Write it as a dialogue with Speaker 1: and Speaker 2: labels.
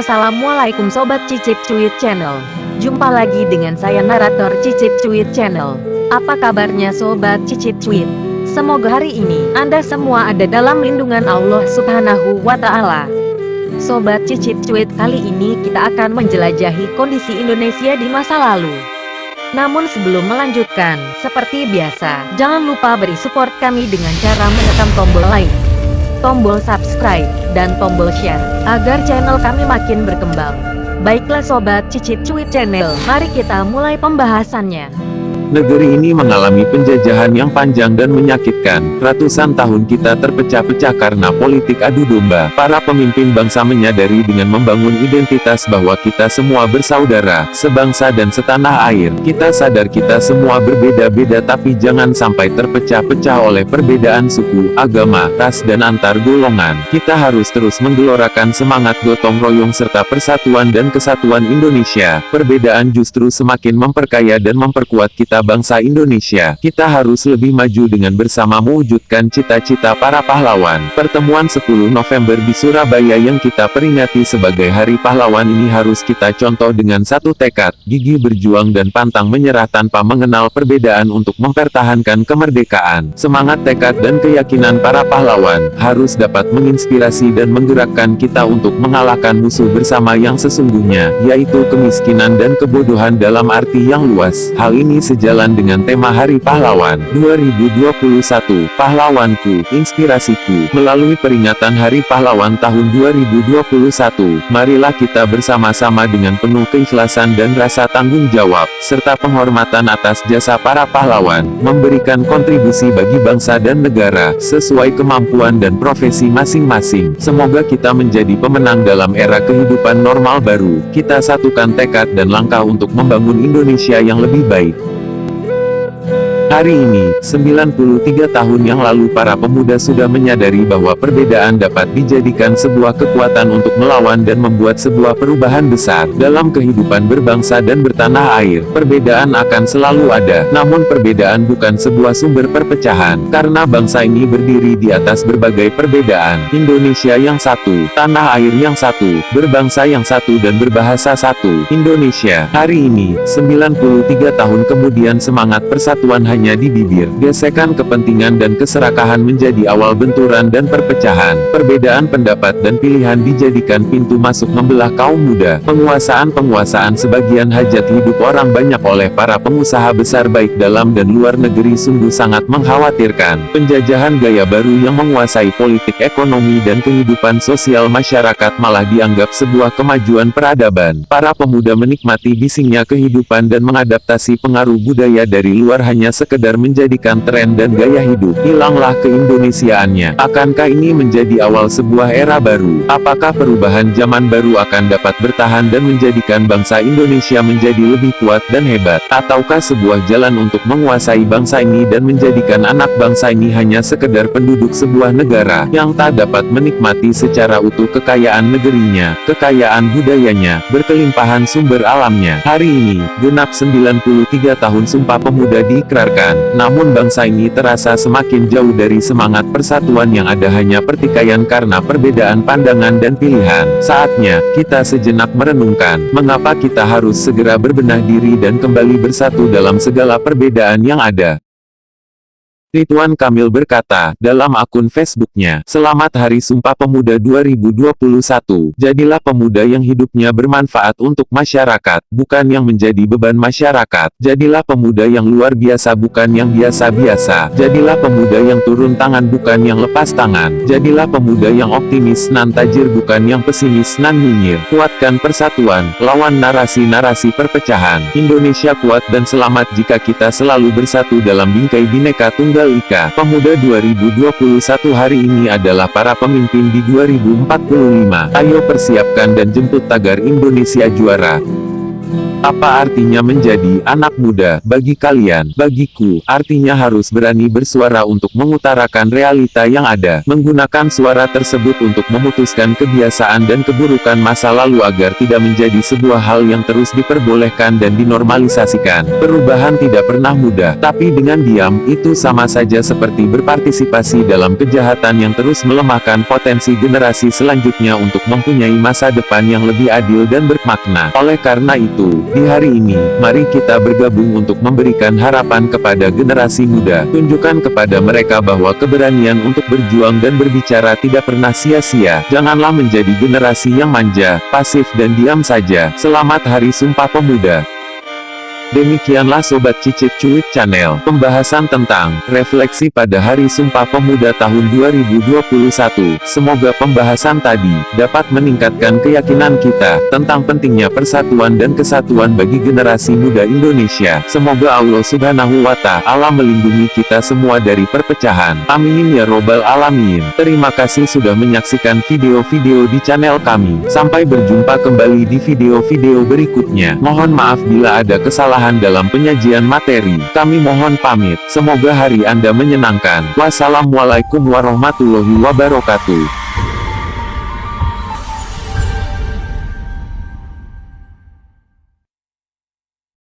Speaker 1: Assalamualaikum Sobat Cicip Cuit Channel. Jumpa lagi dengan saya narator Cicip Cuit Channel. Apa kabarnya Sobat Cicip Cuit? Semoga hari ini Anda semua ada dalam lindungan Allah Subhanahu wa Ta'ala. Sobat Cicip Cuit, kali ini kita akan menjelajahi kondisi Indonesia di masa lalu. Namun sebelum melanjutkan, seperti biasa, jangan lupa beri support kami dengan cara menekan tombol like, tombol subscribe, dan tombol share, agar channel kami makin berkembang. Baiklah Sobat Cicip Cuit Channel, mari kita mulai pembahasannya.
Speaker 2: Negeri ini mengalami penjajahan yang panjang dan menyakitkan. Ratusan tahun kita terpecah-pecah karena politik adu domba. Para pemimpin bangsa menyadari dengan membangun identitas bahwa kita semua bersaudara, sebangsa dan setanah air. Kita sadar kita semua berbeda-beda, tapi jangan sampai terpecah-pecah oleh perbedaan suku, agama, ras dan antar golongan. Kita harus terus menggelorakan semangat gotong royong serta persatuan dan kesatuan Indonesia. Perbedaan justru semakin memperkaya dan memperkuat kita bangsa Indonesia. Kita harus lebih maju dengan bersama mewujudkan cita-cita para pahlawan. Pertemuan 10 November di Surabaya yang kita peringati sebagai Hari Pahlawan ini harus kita contoh dengan satu tekad, gigih berjuang dan pantang menyerah tanpa mengenal perbedaan untuk mempertahankan kemerdekaan. Semangat, tekad dan keyakinan para pahlawan harus dapat menginspirasi dan menggerakkan kita untuk mengalahkan musuh bersama yang sesungguhnya, yaitu kemiskinan dan kebodohan dalam arti yang luas. Hal ini sejalan dengan tema Hari Pahlawan 2021, Pahlawanku, Inspirasiku. Melalui peringatan Hari Pahlawan tahun 2021, marilah kita bersama-sama dengan penuh keikhlasan dan rasa tanggung jawab, serta penghormatan atas jasa para pahlawan, memberikan kontribusi bagi bangsa dan negara, sesuai kemampuan dan profesi masing-masing. Semoga kita menjadi pemenang dalam era kehidupan normal baru. Kita satukan tekad dan langkah untuk membangun Indonesia yang lebih baik. Hari ini, 93 tahun yang lalu para pemuda sudah menyadari bahwa perbedaan dapat dijadikan sebuah kekuatan untuk melawan dan membuat sebuah perubahan besar dalam kehidupan berbangsa dan bertanah air. Perbedaan akan selalu ada, namun perbedaan bukan sebuah sumber perpecahan, karena bangsa ini berdiri di atas berbagai perbedaan. Indonesia yang satu, tanah air yang satu, berbangsa yang satu dan berbahasa satu. Indonesia, hari ini, 93 tahun kemudian semangat persatuan hanya di bibir. Gesekan kepentingan dan keserakahan menjadi awal benturan dan perpecahan. Perbedaan pendapat dan pilihan dijadikan pintu masuk membelah kaum muda. Penguasaan sebagian hajat hidup orang banyak oleh para pengusaha besar baik dalam dan luar negeri sungguh sangat mengkhawatirkan. Penjajahan gaya baru yang menguasai politik, ekonomi dan kehidupan sosial masyarakat malah dianggap sebuah kemajuan peradaban. Para pemuda menikmati bisingnya kehidupan dan mengadaptasi pengaruh budaya dari luar hanya sekedar menjadikan tren dan gaya hidup. Hilanglah keindonesiaannya. Akankah ini menjadi awal sebuah era baru? Apakah perubahan zaman baru akan dapat bertahan dan menjadikan bangsa Indonesia menjadi lebih kuat dan hebat? Ataukah sebuah jalan untuk menguasai bangsa ini dan menjadikan anak bangsa ini hanya sekedar penduduk sebuah negara yang tak dapat menikmati secara utuh kekayaan negerinya, kekayaan budayanya, berkelimpahan sumber alamnya? Hari ini, genap 93 tahun Sumpah Pemuda diikrarkan. Namun bangsa ini terasa semakin jauh dari semangat persatuan yang ada hanya pertikaian karena perbedaan pandangan dan pilihan. Saatnya, kita sejenak merenungkan, mengapa kita harus segera berbenah diri dan kembali bersatu dalam segala perbedaan yang ada. Ridwan Kamil berkata, dalam akun Facebooknya, "Selamat Hari Sumpah Pemuda 2021. Jadilah pemuda yang hidupnya bermanfaat untuk masyarakat, bukan yang menjadi beban masyarakat. Jadilah pemuda yang luar biasa, bukan yang biasa-biasa. Jadilah pemuda yang turun tangan, bukan yang lepas tangan. Jadilah pemuda yang optimis nan tajir, bukan yang pesimis nan nyinyir. Kuatkan persatuan, lawan narasi-narasi perpecahan. Indonesia kuat dan selamat jika kita selalu bersatu dalam bingkai Bhinneka Tunggal Ika." Pemuda 2021 hari ini adalah para pemimpin di 2045. Ayo persiapkan dan jemput tagar Indonesia juara. Apa artinya menjadi anak muda bagi kalian? Bagiku, artinya harus berani bersuara untuk mengutarakan realita yang ada, menggunakan suara tersebut untuk memutuskan kebiasaan dan keburukan masa lalu agar tidak menjadi sebuah hal yang terus diperbolehkan dan dinormalisasikan. Perubahan tidak pernah mudah, tapi dengan diam, itu sama saja seperti berpartisipasi dalam kejahatan yang terus melemahkan potensi generasi selanjutnya untuk mempunyai masa depan yang lebih adil dan bermakna. Oleh karena itu, di hari ini, mari kita bergabung untuk memberikan harapan kepada generasi muda. Tunjukkan kepada mereka bahwa keberanian untuk berjuang dan berbicara tidak pernah sia-sia. Janganlah menjadi generasi yang manja, pasif dan diam saja. Selamat Hari Sumpah Pemuda. Demikianlah Sobat Cicit Cuit Channel, pembahasan tentang refleksi pada Hari Sumpah Pemuda tahun 2021. Semoga pembahasan tadi dapat meningkatkan keyakinan kita tentang pentingnya persatuan dan kesatuan bagi generasi muda Indonesia. Semoga Allah Subhanahu wa Ta'ala melindungi kita semua dari perpecahan. Amin ya robbal alamin. Terima kasih sudah menyaksikan video-video di channel kami. Sampai berjumpa kembali di video-video berikutnya. Mohon maaf bila ada kesalahan dalam penyajian materi. Kami mohon pamit. Semoga hari Anda menyenangkan. Wassalamualaikum warahmatullahi wabarakatuh.